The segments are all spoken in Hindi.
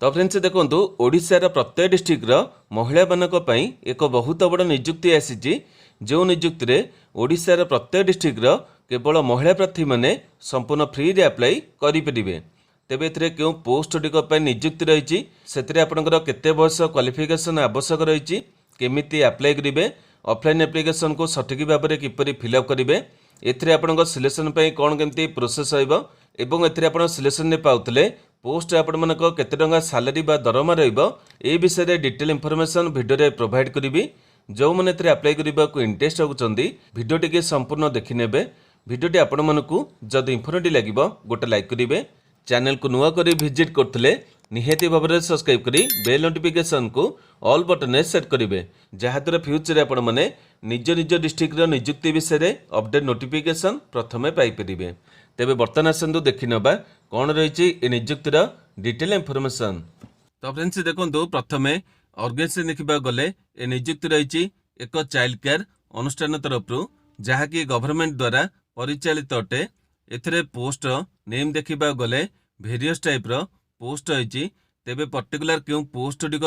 तो फ्रेंड्स देखो ओडिशार प्रत्येक डिस्ट्रिक्टर महिला मानक पई एक बहुत बड़ नियुक्ति आसी जो नियुक्ति रे ओडिशार प्रत्येक डिस्ट्रिक्टर केवल महिला प्रार्थी माने संपूर्ण फ्री रे अप्लाई करि परिबे। तेबे एथिरे केउ पोस्ट टिक पई नियुक्ति रहिछि सेतिरे आपनकर केते वर्ष क्वालिफिकेशन आवश्यक रहिछि केमिति अप्लाई करिवे ऑफलाइन एप्लिकेशन को सठिक भाव में किपरि फिलअप करिवे एथिरे आपनकर सिलेक्शन पई कोन केमिति प्रोसेस होइबो एवं एथिरे आपण सिलेक्शन ने पाउतले पोस्ट आपण मानक केते टंका सैलरी बा दरमा रहिबो ए विषय रे डिटेल इन्फॉर्मेशन वीडियो रे प्रोवाइड करिवि। जो माने एथिरे अप्लाई करिबा को इंटरेस्ट होउचंदी वीडियो टिके संपूर्ण देखि नेबे। वीडियोटी आपण मानकू जदि इन्फॉर्मेटिव लागिबो गोटे लाइक करिवे। चैनल को नुआ करी विजिट करथिले निहाती भाव में सब्सक्राइब करी बेल नोटिफिकेशन को ऑल बटन में सेट करेंगे जहाँद्वारा फ्यूचर आपण मैंने निज निज डिस्ट्रिक्ट नियुक्ति विषय में अपडेट नोटिफिकेशन प्रथम पाइपर। तेबे बर्तमान आसतु देखि नबा कौन रही नियुक्तिर डिटेल इनफॉरमेशन। तो फ्रेंड्स देखो प्रथमे ऑर्गेनाइजेशन देखा गले ए नियुक्ति रही एक चाइल्ड केयर अनुष्ठान तरफ जहाँकि गवर्नमेंट द्वारा परिचालित अटे। एथिरे पोस्ट नेम देखा गले भेरियस टाइप पोस्ट रही तेबे पर्टिकुलर क्यों पोस्ट गुड़िक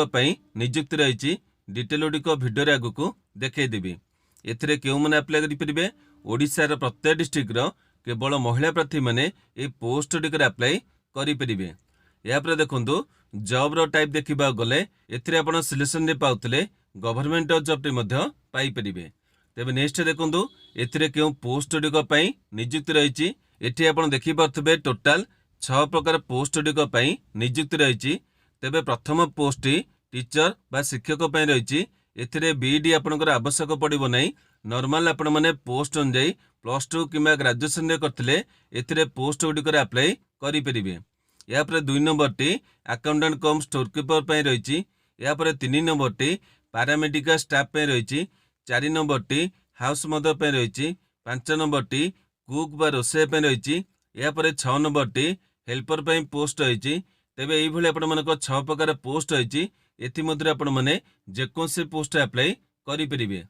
नियुक्ति रही डिटेल गुड़िक भिडियो आगक देखईदेवी। एथिरे क्यों मैंने अप्लाई करेंगे ओडिशार प्रत्येक डिस्ट्रिक्टर केवल महिला प्रार्थी मैंने ये पोस्ट गुड़िक अप्लाई करेंगे। यापर देखूँ जॉब रो टाइप देखा गले एथिरे आपण सिलेक्शन पाउतले गवर्नमेंट जॉब पाइपर। तेबे नेक्स्ट देखूँ एथिरे क्यों पोस्ट गुड़िक नियुक्ति रही एठी आपण देखि पार्थबे टोटाल 6 प्रकार पोस्ट गुड़िक नियुक्ति रही। तेबे प्रथम पोस्ट टीचर बा शिक्षक रही एथिरे बीडी आपनकर आवश्यक पड़िबो नै नॉर्मल आपण माने पोस्ट अनुसार +2 किंबा ग्रेजुएशन रे करथिले एथिरे पोस्ट गुड़िक अप्लाई करि परिबे। या पर 2 नंबर टी अकाउंटेंट कम स्टोर कीपर पय रही। या पर 3 नंबर टी पैरामेडिकल स्टाफ पय रही। 4 नंबर टी हाउस मदर पय रही। 5 नंबर टी कुक बा रोसे पय रही। या पर 6 नंबर टी हेल्पर पय पोस्ट रही। तेबे एई भली आपण मानक 6 प्रकार पोस्ट रही एथि मध्य आपण माने जेकोसी पोस्ट अप्लाई करि परिबे।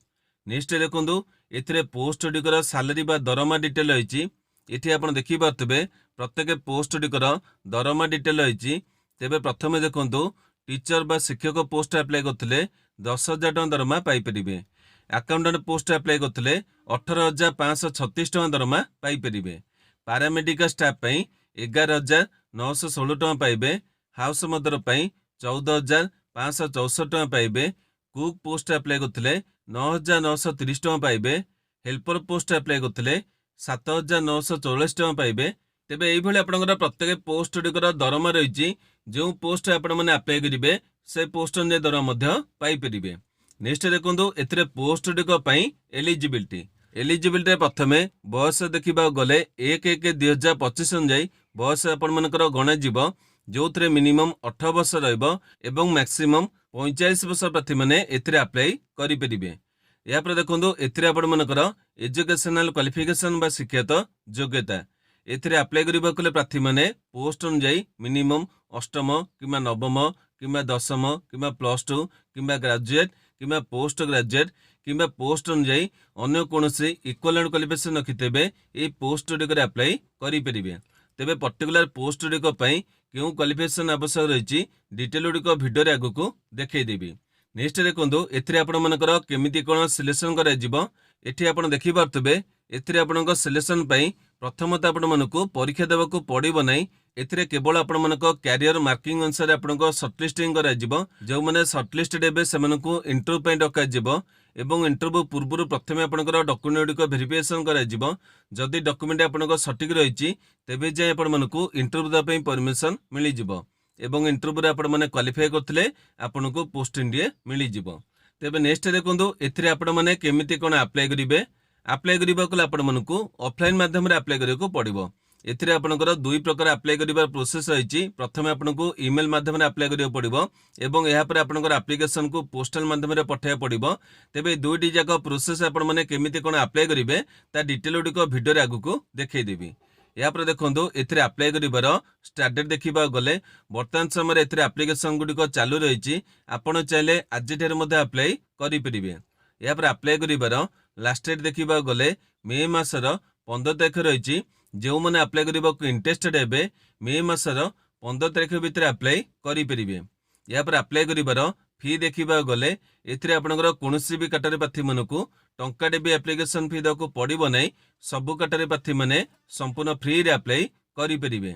नेक्स्ट देखंतु एथिरे पोस्ट गुड़िकर सैलरी बा दरमा डिटेल रही। एठी आपण देखि पारतबे प्रत्येक पोस्ट गुड़िकर दरमा डिटेल रही। तेबे प्रथमे देखंतु टीचर बा शिक्षक पोस्ट अप्लाई करथिले 10,000 टका दरमा पाई परिबे। अकाउंटेंट पोस्ट अप्लाई करथिले 18,536 टका दरमा पाई परिबे। पैरामेडिकल स्टाफ पई 11,916 टका पाइबे। हाउस मदर पई 14,564 टका पाइबे। कुक पोस्ट अप्लाई करथिले 9,930 टका पाइबे। हेल्पर पोस्ट अप्लाई करथिले 7,944 टका पाइबे। तेबे एई भली आपनकर प्रत्येक पोस्ट गुड़िकर दरमा रही जो पोस्ट आपण माने अप्लाई करिवे से पोस्ट अनुसार दरमा मध्य पाई परिबे। नेक्स्ट देखंतु एथिरे पोस्ट गुड़िक एलिजिबिलिटी प्रथमे बयस देखा गले 1/1/2025 अनुसार बयस आपण मानकर गणा जीव जो थे मिनिमम 18 वर्ष रहिबो मैक्सिमम 45 वर्ष प्रार्थी मैंने एथिरे अप्लाई करि परिबे। या पर देखंतु एथिरे आपण मानकर एजुकेशनल क्वालिफिकेशन बा शिक्षागत योग्यता एथिरे अप्लाई करिबा कले प्रार्थी मैंने पोस्ट अनुसार मिनिमम 8म किंबा 9म किंबा 10म किंबा +2 किंबा ग्रेजुएट किंबा पोस्ट ग्रेजुएट किंबा पोस्ट अनुसार अन्य कोनोसी इक्विवेलेंट क्वालिफिकेशन रखितेबे ए पोस्ट गुड़िक अप्लाई करि परिबे। तेबे पर्टिकुलर पोस्ट गुड़िक क्यों क्वालिफिकेशन आवश्यक रही डिटेल गुड़िक भिडियो आगक देखईदेवी। नेक्स्ट देखो एथिरे आपण मानकर केमिति कोन सिलेक्शन करा जिवो एठी आपण देखि पारतबे एथिरे आपणक सिलेक्शन पई प्रथमतः आपण मानकू परीक्षा देबाकू पड़िबो नै। एथिरे केवल आपण मानक कैरियर मार्किंग अनुसार आपणक शॉर्टलिस्टिंग करा जिवो। जो माने शॉर्टलिस्टेड हेबे सेमानकू इंटरव्यू पई डका जिवो एवं इंटरव्यू पूर्व प्रथमे आपणकर डॉक्यूमेंट गुड़िक वेरिफिकेशन करा जिवो। जदि डॉक्यूमेंट आपणक सठिक रही तेबे जाय आपण मानकू इंटरव्यू देबा पई परमिशन मिली जिवो एवं इंटरव्यू रे आपण माने क्वालिफाई करथिले आपणकू पोस्टिंग दिए मिली जिवो। तेबे नेक्स्ट देखंतु एथिरे आपण माने केमिति कोन अप्लाई करिवे अप्लाई करिबा कले आपण मानकू ऑफलाइन माध्यम रे अप्लाई करियो पड़िबो। एथिरे आपणकर 2 प्रकार अप्लाई करिबार प्रोसेस रही। प्रथमे आपणकू ईमेल माध्यम रे अप्लाई करियो पड़िबो एवं एहा पर आपणकर एप्लिकेशन को पोस्टल माध्यम रे पठाया पड़िबो। तेबे दुईटी जाक प्रोसेस आपण माने केमिति कोन अप्लाई करिवे ता डिटेल गुड़िक भिडियो रे आगक देखईदेवी। या पर देखंतु एथिरे अप्लाई करिबार स्टार्ट डेट देखिबा गले वर्तमान समय एथिरे एप्लिकेशन गुड़िक चालू रही। आपण चाहिले आज ठारे मध्ये अप्लाई करि परिबे। या पर अप्लाई करिबार लास्ट डेट देखिबा गले मे मासर 15 तारिख रही। जो मैंने अप्लाई करने इंटरेस्टेड हेबे मे मासर 15 तारिख भितर अप्लाई करें। या पर अप्लाई करिबार फी देखा गले एथिरे आपनकर कोनोसी भी कैटेगरी प्रार्थी मानकु टंकाटे भी एप्लिकेशन फी देको पड़िबो नै। सबु कैटेगरी प्रार्थी माने संपूर्ण फ्री रे अप्लाई करि परिबे।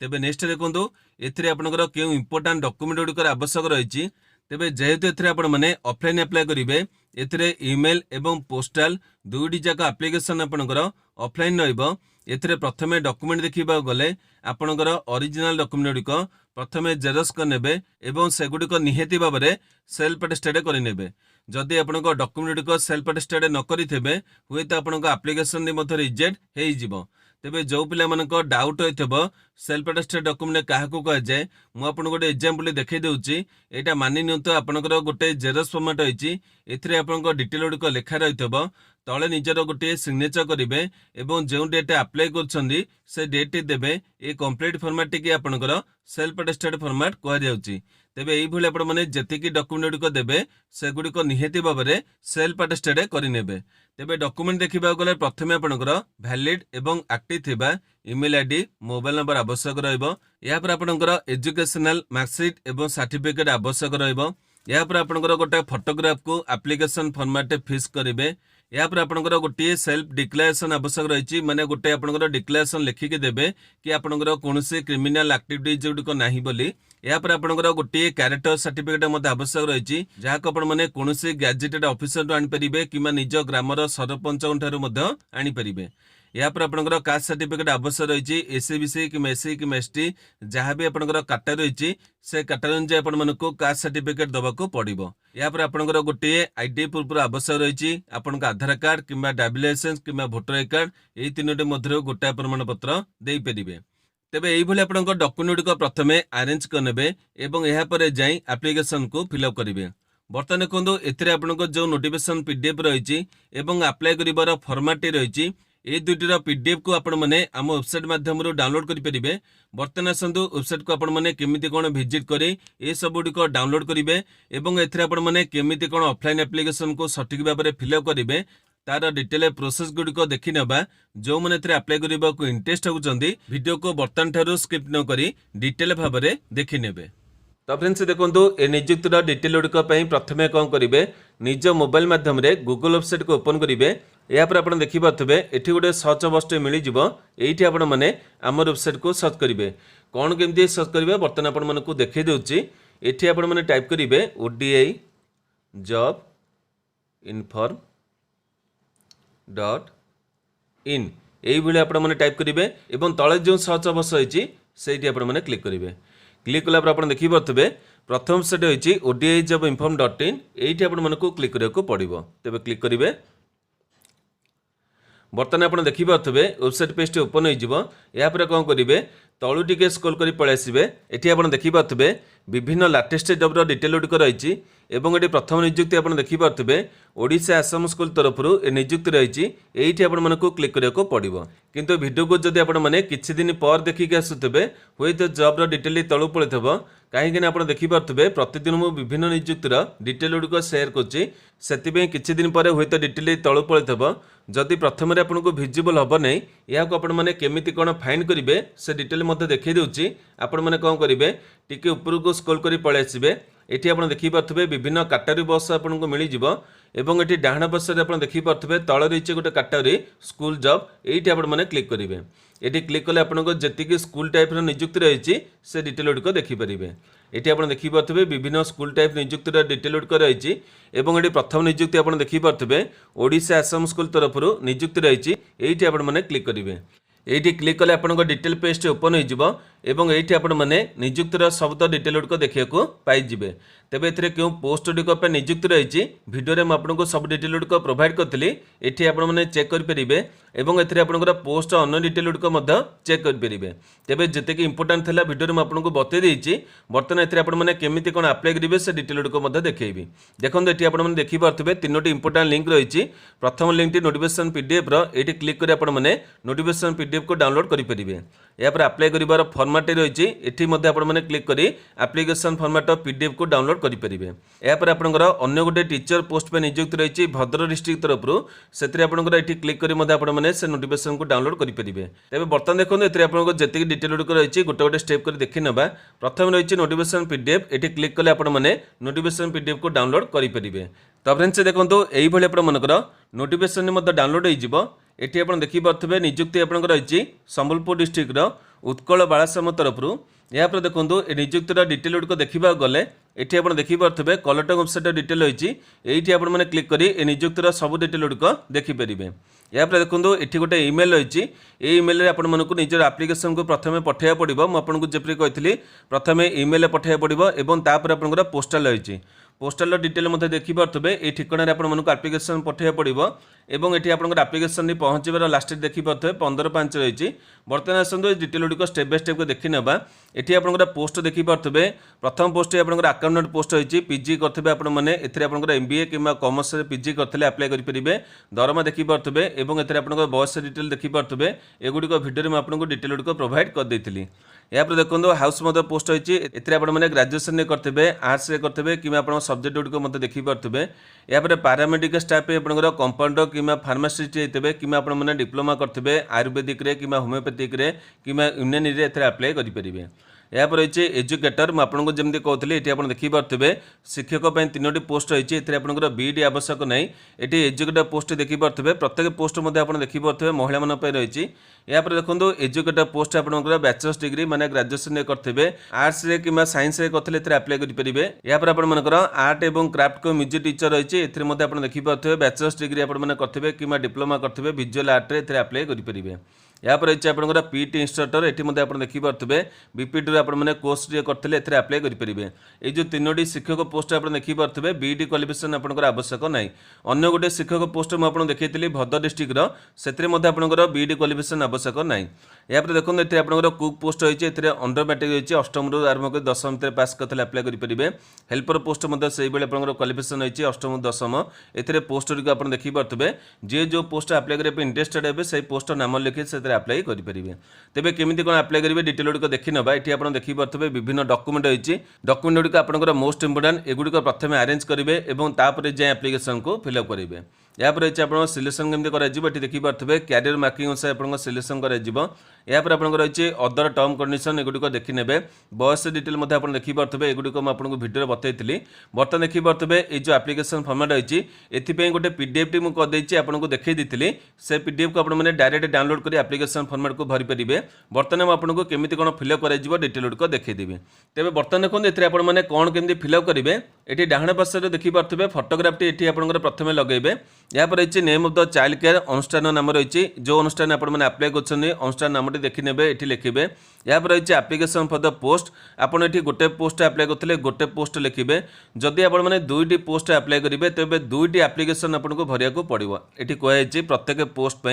तेबे नेक्स्ट देखंतु एथिरे आपनकर केउ इंपोर्टेंट डॉक्यूमेंट गुडिकर आवश्यक रहिछि। तेबे जेहेतु एथिरे आपण माने ऑफलाइन अप्लाई करिवे एथिरे ईमेल एवं पोस्टल दुईटी जाक एप्लिकेशन आपनकर ऑफलाइन रहइबो। एथिरे प्रथमे डॉक्यूमेंट देखिबा गले आपनकर ओरिजिनल डॉक्यूमेंट गुडिक प्रथमे जेरक्स कर नेबे एवं सेगुडिक निहेती भाबरे सेल्फ अटेस्टेड करि नेबे। जदि आपनकर डॉक्यूमेंट गुडिक सेल्फ अटेस्टेड न करिथेबे हुए त आपनकर एप्लिकेशन नि मध्ये रिजेक्ट हेइ जिवो। तेबे जो पिला मानक डाउट होइथबो सेल्फ अटेस्टेड डॉक्यूमेंट काहाकू कह जाए मु आपन गोटे एग्जांपल देखै देउची। एटा मानि नियंतो आपनकर गोटे जेरक्स फॉर्मेट होइची। एथिरे आपनकर डिटेल गुडिक लेखा रहिथबो तले निजर गोटे सिग्नेचर करिवे एवं जो डेट अप्लाई करछंदी से डेट देबे। ए कंप्लीट फॉर्मेट टिके आपनकर सेल्फ अटेस्टेड फॉर्मेट कह जाउची। तेबे एई भले आपण माने जतिकी डॉक्यूमेंट गुडिक देबे से गुडिक निहेती भाबरे सेल्फ अटेस्टेड करि नेबे। तेबे डॉक्यूमेंट देखिबा गले प्रथमे आपनकर वैलिड एवं एक्टिव थिबा ईमेल आईडी मोबाइल नंबर आवश्यक रहइबो। या पर आपनकर एजुकेशनल मार्कशीट एवं सर्टिफिकेट आवश्यक रहइबो। या पर आपनकर गोटे फोटोग्राफ को एप्लिकेशन फॉर्मेट फिक्स करिवे। या पर आपनकर गोटे सेल्फ डिक्लेरेशन आवश्यक रही। माने गोटे आपनकर डिक्लेरेशन लिखिके देबे कि आपनकर कोनोसी क्रिमिनल एक्टिविटीज गुडिक नाही बोली। या पर आपनकर गोटे कैरेक्टर सर्टिफिकेट मते आवश्यक रही जहाक आपण माने कोनोसी गैजेटेड ऑफिसर आनि परिबे किमा निज ग्रामर सरपंच ठारू मते आनि परिबे। या पर आपनकर कास्ट सर्टिफिकेट आवश्यक रही। एससीबीसी कि एससी कि एसटी जहाँ भी आपनकर काटा रही से काटा अनुसार आपण मानकु कास्ट सर्टिफिकेट दबाको पड़िबो। या पर आपनकर गोटे आईडी प्रूफ आवश्यक रही। आपनक आधार कार्ड किंबा ड्राइविंग लाइसेंस किंबा वोटर आई कार्ड एई तीनोटी मध्यरु गोटे प्रमाण पत्र देई परिबे। तेबे एई भले आपनकर डॉक्यूमेंट को प्रथमे अरेंज करनेबे एवं एहा परे जाई एप्लिकेशन को फिलअप करिवे। बर्तमान देखंतु एथिरे आपनकर जो नोटिफिकेशन पीडीएफ रही एवं अप्लाई करिवार फॉर्मेट रही ए दुईटर पीडीएफ को आपण माने आम वेबसाइट माध्यम डाउनलोड करि परिबे। बर्तमान आसंतु वेबसाइट को आपण माने केमिति कोन विजिट करी ए सब गुडिक डाउनलोड करिवे एवं एथिरे आपण माने केमिति कोन ऑफलाइन एप्लिकेशन को सटीक भाबरे फिलअप करिवे तार डिटेल प्रोसेस गुडिक देखि नेबा। जो माने एथिरे अप्लाई करिबा को इंटरेस्ट होउचंदी वीडियो को बर्तमान ठारू स्किप न करी डिटेल भाबरे देखि नेबे। तो फ्रेंड्स देखंतु ए नियुक्तिर डिटेल गुडिक पई प्रथमे कोन करिवे निज मोबाइल माध्यम रे गूगल वेबसाइट को ओपन करिवे। या पर आपण देखि पाथबे एठी गोटे सर्च बॉक्स मिली जिवो। एठी आपण माने हमर वेबसाइट को सर्च करिवे। कोन केमती सर्च करिवे बर्तमान आपण मानकु देखै देउची। एठी आपण माने टाइप करिवे ओडीआई जॉब इन्फॉर्म .in एई भले आपण माने टाइप करिवे एवं तळे जो सर्च बॉक्स होईची सेठी आपण माने क्लिक करिवे। क्लिक कला पर आपण देखि पाथबे प्रथम सेट होईची ओडीआई जॉब इन्फॉर्म .in एठी आपण मानकु क्लिक करियको पड़िबो। तेबे क्लिक करिवे। बर्तमान आप देखिए वेबसाइट पेज ओपन हो। या कौन करेंगे तलू टिके स्क्रॉल कर पलि आसबे। ये आप देखिए विभिन्न लाटेस्ट जॉब डिटेल गुडिक रही एवं ये प्रथम नियुक्ति आप देखिए ओडिशा आसाम स्कूल तरफ ए नियुक्ति रही। ये आपको क्लिक करने पड़ो किंतु वीडियो को जब आपने किसी दिन पर देखिए आसुवे हुए तो जॉब डिटेल तलू पड़े कहीं आप देखिए प्रतिदिन मुझे विभिन्न नियुक्तिर डिटेल गुडिक सेयार करें किसी दिन पर हुए तो डिटेल तलू पड़े जदि प्रथम आपको भिजिबल हम ना या केमिति कौन फाइंड करेंगे से डिटेल देखी दूसरी आपण मैंने कौन करेंगे टिके ऊपर को स्क्रॉल कर पलि आसबे। ये आप देखिए विभिन्न कैटेगरी बस आपको मिल एवं ये डाण बस आप देखिए तल रही गोटे कैटेगरी स्कूल जॉब ये आपने क्लिक करेंगे। ये क्लिक कले आपको जी स्कूल टाइप नियुक्ति रही से डिटेल गुडिक देखिपारे। ये आप देखिए विभिन्न स्कूल टाइप नियुक्तिर डिटेल गुडिक रही ये प्रथम नियुक्ति आप देखिए ओडिशा आसाम स्कूल तरफ नियुक्ति रही। ये आपने क्लिक करेंगे। ये क्लिक कले आपको डिटेल पेज ओपन हो ये आपने नियुक्तिर सब डिटेल गुडिक देखा पाइबे। तेबे एथिरे क्यों पोस्ट गुडिक नियुक्ति रही वीडियो में आपको सब डिटेल गुडिक प्रोवाइड करी ये आपने चेक करेंगे एवं एथिरे आपनकर पोस्ट अन्य डिटेल गुडिक चेक करेंगे। तेबे जेतेक इंपोर्टेंट था वीडियो में आपको बतई देछि बर्तमान एथिरे आपने केमिति कोन अप्लाई करेंगे से डिटेल गुडिक देखिए। देखो ये आपने देखिए तीनोटी इंपोर्टेंट लिंक रही। प्रथम लिंक नोटिफिकेशन पीडीएफ ये क्लिक कर आपने नोटिफिकेशन पीडीएफ को डाउनलोड करेंगे। या पर अप्लाई करिवार फॉर्मेट रही ये क्लिक करी एप्लिकेशन फॉर्मेट पीडीएफ को डाउनलोड करेंगे। यापर आपंकर अन्य गोटे टीचर पोस्ट पे नियुक्ति रही भद्रक डिस्ट्रिक्ट तरफ से ये क्लिक करी से नोटिफिकेशन को डाउनलोड करेंगे। तेज बर्तमान देखो ये जी डिटेल गुड़िक रही गोटे गोटे स्टेप कर देखी ना। प्रथम रही नोटिफिकेशन पीडीएफ ये क्लिक कले नोटिफिकेशन पीडीएफ को डाउनलोड करेंगे। तो फ्रेंड्स देखो यही मनकर नोटिफिकेशन डाउनलोड होती आप देखिपे नियुक्ति आप रही संबलपुर डिस्ट्रिक्टर उत्कल बालाश्रम तरफ। यापर देखो ये नियुक्तिर डिटेल गुड़िक देखा गले ये आप देखिपे कलेक्टर वेबसाइट डिटेल रही ये आपने क्लिक करी नियुक्तिर सब डिटेल गुड़िक देखिपारे। यापर देखो ये गोटे इमेल रही ये इमेल में आपण मानक निजर एप्लिकेशन को प्रथम पठाया पड़ो। मुझे जपरी कही प्रथम इमेल पठाया पड़ो और तापर आपंकर पोस्टाल रही पोस्टाल डिटेल देखिपे ये ठिकाना आपको एप्लिकेशन पठाया पड़ो और ये आपंकर एप्लिकेशन पहुँचार लास्ट डेट देखिपे 15/5 रही। बर्तमान आसतु डिटेल गुड़िक स्टेप बाय स्टेप देखी ना। ये आपंकर पोस्ट देखिपे प्रथम पोस्ट आपंकर अकाउंटेंट पोस्ट रही पीजी करते आपंकर एमबीए कि कॉमर्स पीजी करते अप्लाई करेंगे। दरमा देखिपे और ये बयस डिटेल देखिपे एगुड़िक भिडियो में आपको डिटेल गुड़िक प्रोवाइड कर देती। यापर देखो हाउस पोस्ट रही है ग्रेजुएशन करते आर्ट्स करते कि सब्जेक्ट गुड़िक देखिपे। यापर पारामेडिकल स्टाफ आपंकर कंपाउंडर कि फार्मासीस्ट होते कि आपने डिप्लोमा करते आयुर्वेदिक कि होमियोपैथिक कि यूनानी अप्लाई करेंगे। यापर रही एजुकेटर मुझे जमी कहती ये आप देखिपे शिक्षक 3टी पोस्ट रही है बीडी आवश्यक ना। ये एजुकेटर पोस्ट देखिपे प्रत्येक पोस्ट आप देखिपे महिला मान रही। यापर देखो एजुकेटर पोस्ट आपंकर बैचलर्स डिग्री माने ग्रेजुएशन करते आर्ट्स कि साइंस करते अप्लाई करेंगे। यापर आपर आर्ट और क्राफ्ट को म्यूजिक टीचर रही है देखिपे बैचलर्स डिग्री आपते कि डिप्लोमा करते विजुअल आर्ट में अप्लाई करेंगे। यहाँ पर रही आपंकर पीटी इंस्ट्रक्टर ये आप देखिपे बीपीडी आपने कोर्स करते अप्लाई करेंगे। ये जो 3टी शिक्षक पोस्ट आप देखिपे बीडी क्वालिफिकेशन आपंकर आवश्यक ना। अन्य गोटे शिक्षक पोस्ट मुझे देखी भद्रक डिस्ट्रिक्टर से आपंकर बीडी क्वालिफिकेशन आवश्यक ना। यहाँ पर देखो ये आपंकर कुक पोस्ट रही है अंडर मैट्रिक रही 8म आरंभ कर 10वीं भितर पास करते अप्लाई करेंगे। हेल्पर पोस्ट से क्वालिफिकेशन रही 8म 10वीं ए पोस्ट गुड़िक आप देखिपे जी जो पोस्ट अप्लाई करने इंटरेस्टेड हे से पोस्ट नाम लिखि से अप्लाई करेंगे। तेज केमी कौन अप्लाई करेंगे डिटेल गुड़िक देखी ना। ये आप देखिपे विभिन्न डॉक्यूमेंट रही डॉक्यूमेंट गुड़िक आपंकर मोस्ट इंपोर्टेंट एगुड़िक प्रथम अरेंज करेंगे और जाए एप्लिकेशन को फिलअप करेंगे। यहाँ पर रही आप सिलेक्शन केमती कर देखिपे कैरियर मार्किंग अनुसार आप सिलेक्शन कर रही अदर टर्म कंडीशन एगुड़िक देखी ने। बयस डिटेल आप देखिपे एगुड़िक मुझे भिडियो बताई। बर्तमान देखिपे ये जो एप्लिकेशन फॉर्मेट रही ये गोटे पीडीएफ टी मुझे आपको देखी दी से पीडीएफ को आपने डायरेक्ट डाउनलोड कर एप्लिकेशन फॉर्मेट को भरी पारे। बर्तमान आपको केमी कौन फिलअप कर डिटेल गुड़िक देखीदेवी। तेज बर्तमान देखो ये आपने कौन केमी फिलअप करेंगे ये डाण पार्श्व देखिपे फोटोग्राफटी ये आपंकर प्रथम लगे। यहाँ पर रही name of the child care अनुष्ठान नाम रही जो अनुष्ठान आपने अप्लाई कर अनुष्ठान नामटी देखने ये लिखे। यहाँ पर रही एप्लिकेशन फॉर द पोस्ट आपड़ ये गोटे पोस्ट अप्लाई करते गोटे पोस्ट लिखे। जदि आपने 2टी पोस्ट अप्लाई करेंगे तेज 2टी एप्लिकेशन आपको भरिया पड़ो। ये कहुई प्रत्येक पोस्ट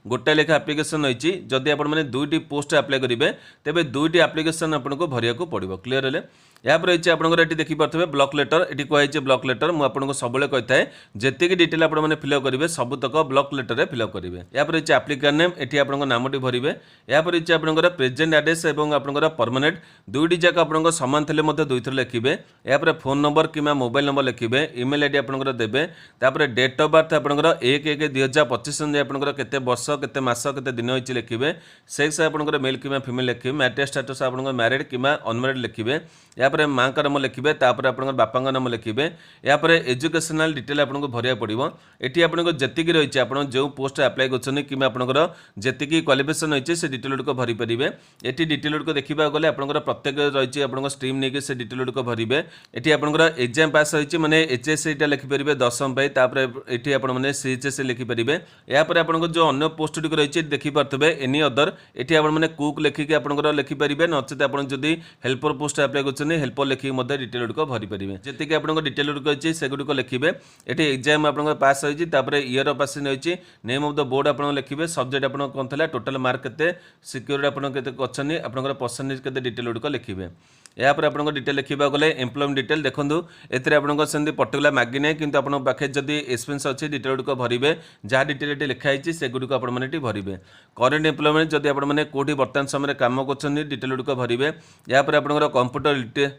गोटे लेखा एप्लिकेशन रही जदि आपने 2टी पोस्ट अप्लाई करेंगे तेज 2टी एप्लिकेशन आपको भरिया पड़ो। क्लीयर है। यहाँ पर रही आपंकर ये देखिपे ब्लॉक लेटर ये कहुई ब्लॉक लेटर मुझे सब कही था जी डिटेल आपने फिलअप करेंगे सबुतक ब्लॉक लेटर फिलअप करेंगे। यहाँ पर रही एप्लिकेंट नेम ये आप नामटी भरवे। यहाँ पर रही आपंकर प्रेजेंट एड्रेस और आपंकर परमानेंट 2टी जाक आप सामान थे दुई थर लिखे। यहाँ पर फोन नंबर कि मोबाइल नंबर लिखे इमेल आईडी आपंकर देवे। तापर डेट ऑफ बर्थ आपंकर 1/1/2025 अनुसार आपंकर केते वर्ष केते मास केते दिन होइछि लिखे। सेक्स आपंकर मेल कि फीमेल लिखे। मैरिड स्टेटस आपंकर मैरिड कि अनमैरिड लिखे। यहाँ पर माँ का नाम लिखे आपंकर बापा नाम लिखे। यहाँ पर एजुकेशनल डिटेल आपको भरिया पड़ो। ये आपको जी रही आप जो पोस्ट अप्लाई कर कि आपंकर जी क्वालिफिकेशन रही है डिटेल गुड़िक भरी पारे। ये डिटेल गुड़िक देखा गले आपंकर प्रत्येक रही है स्ट्रीम नहीं से डिटेल गुड़िक भरवे। ये आपंकर एग्जाम पास रही मैंने एचएससी लिखिपारे 10वीं ये आपने सीएचएससी लिखिपारे। यहाँ पर आपको जो अन्य पोस्ट गुड़िक रही है देखिपे एनी अदर ये आपने कुक लिखिक आपंकर लिखिपारे नचेत आप हेल्पर पोस्ट अप्लाई कर हेल्पर लिखिक डिटेल गुड़िक भरी पारे। जी आपको डिटेल गुड़िक अच्छी से गुड़िक लिखे। ये एग्जाम आप पास रही ईयर ऑफ पासिंग रही नेम ऑफ द बोर्ड आप लिखे सब्जेक्ट आप कौन था टोटाल मार्क के सिक्योरिटी आप परसेंटेज के डिटेल गुड़िक लिखे। यापर आपन डिटेल लिखा गले एम्प्लॉयमेंट डिटेल देखूँ एथिरे आपन सेमती पर्टिकुलर मागी ना कि आपन पाखे जदि एक्सपेरियंस अच्छी डिटेल गुड़िक भरवे जहाँ डिटेल ये लिखाई से गुड़िक आपने भरवे करेन्ट एम्प्लॉयमेंट जदि आपने कौटी बर्तमान समय काम कर डिटेल गुड़िक भरवे यापर आपन कंप्यूटर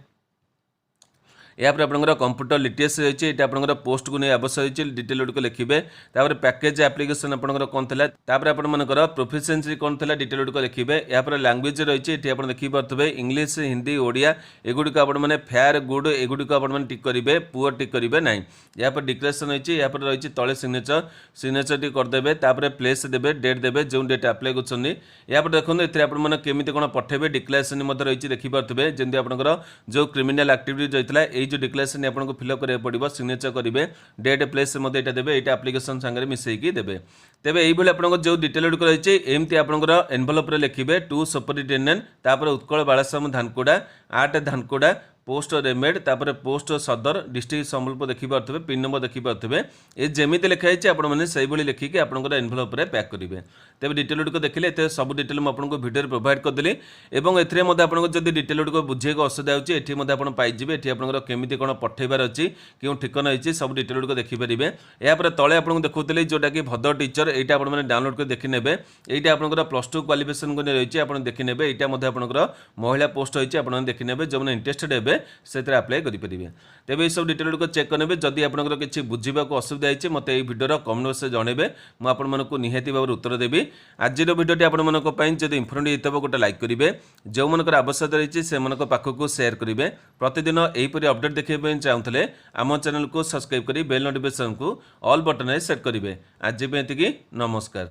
यापर आपंकर कंप्यूटर लिटरेसी रही है आपंकर पोस्ट को नहीं आवश्यक रही डिटेल गुड़िक लिखे तापर पैकेज एप्लिकेशन आपंकर कौन था तापर आपंकर प्रोफिशिएंसी कौन था डिटेल गुड़िक लिखे यापर लैंग्वेज रही है आप देखिपे इंग्लीश हिंदी ओडिया एगुड़िक आपने फेयर गुड एगुड़िक आपने टिक करेंगे पुअर टिक करेंगे ना यापर डिक्लेरेसन रही है यापर रही तले सिग्नेचर टी करदे तापर प्लेस देवे डेट देवे जो डेट आप्लाय कर देखो ये केमी कौन पठेबे डिक्लेरेसन रही देखिपे जमी आपंकर जो क्रिमिनाल एक्टिविटी रही है जो डिक्लेरेसन आपको फिलअप करा पड़ो सिग्नेचर करेंगे डेट प्लेस यहाँ देवे ये आप्लिकेसन सागर मिसेकी देवे तेरे यही आप जो डिटेल गुड़िक रही है एमती आपंकर एनभलप लिखे टू सुपरिटेडेंट तापर उत्कल बालाश्रम धानकुड़ा 8 धानकुड़ा पोस्ट रेमेड तापर पोस्ट सदर डिस्ट्रिक्ट संबलपुर देखिपे पिन नंबर देखिपे ये जमी लिखाई आपने लिखिकी आपंकर एनभलप पैक करेंगे तेज डिटेल गुड़िक देखिए सब डिटेल मुझे भिडियो प्रोवाइड करदेली और आपको जब डिटेल गुड़िक बुझे असुविधा होती पाइबे ये आपंकर केमी कौन पठेबार अच्छी क्यों ठिकना होती सब डिटेल गुड़िक देखिपारे यापर तले आपको देखुली जोटा कि भद्र टीचर यहाँ आपने डाउनलोड कर देखने यहाँ आपंकर +2 क्वालिफिकेशन को रही है देखने यहाँ आपंकर महिला पोस्ट रही है देखने जो मैंने इंटरेस्टेड हे से आप्लाय करेंगे तेज ये सब डिटेल गुड़िक चेक करेंगे जदि आपंकर किसी बुझा असुविधा होती मत ये भिडर कमेंट बॉक्स जनइबे मुझे निहाती भाव उत्तर देवी आज भिडियोटी आपंपाई जब इनफर्मेटिव होता गोटे लाइक करेंगे जो मनकर आवश्यकता रही से पाखक सेयार करेंगे प्रतिदिन यहीपरि अपडेट देखा चाहूँगे आम चैनल को सब्सक्राइब कर बेल नोटिफिकेशन को ऑल बटन सेट करेंगे आज ये नमस्कार।